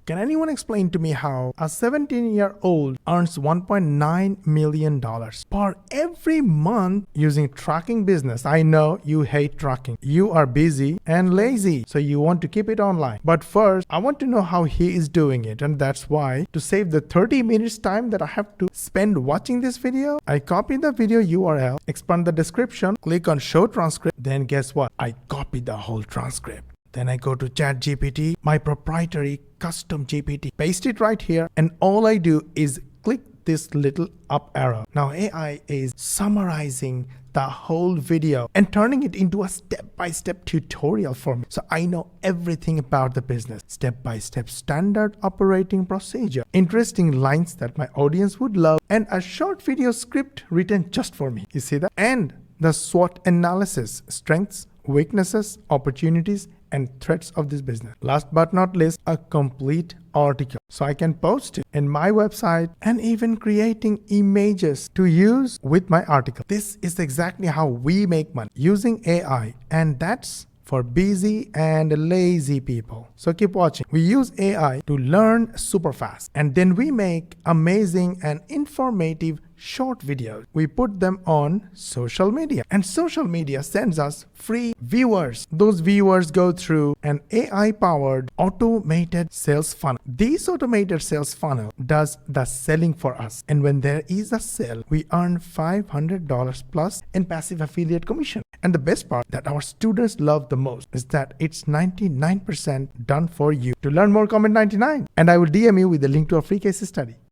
Can anyone explain to me how a 17-year-old earns $1.9 million per every month using tracking business? I know you hate tracking. You are busy and lazy, so you want to keep it online. But first, I want to know how he is doing it, and that's why, to save the 30 minutes time that I have to spend watching this video, I copy the video URL, expand the description, click on show transcript, then guess what? I copy the whole transcript. Then I go to ChatGPT, my proprietary custom GPT, paste it right here, and all I do is click this little up arrow. Now AI is summarizing the whole video and turning it into a step-by-step tutorial for me. So I know everything about the business. Step-by-step standard operating procedure, interesting lines that my audience would love, and a short video script written just for me. You see that? And the SWOT analysis, strengths, weaknesses, opportunities, and threats of this business. Last but not least, a complete article. So I can post it in my website and even creating images to use with my article. This is exactly how we make money using AI, and that's for busy and lazy people. So keep watching. We use AI to learn super fast, and then we make amazing and informative short videos. We put them on social media, and social media sends us free viewers. Those viewers go through an AI-powered automated sales funnel. This automated sales funnel does the selling for us, and when there is a sale, we earn $500 plus in passive affiliate commission. And the best part that our students love the most is that it's 99% done for you. To learn more, comment 99, and I will DM you with the link to a free case study.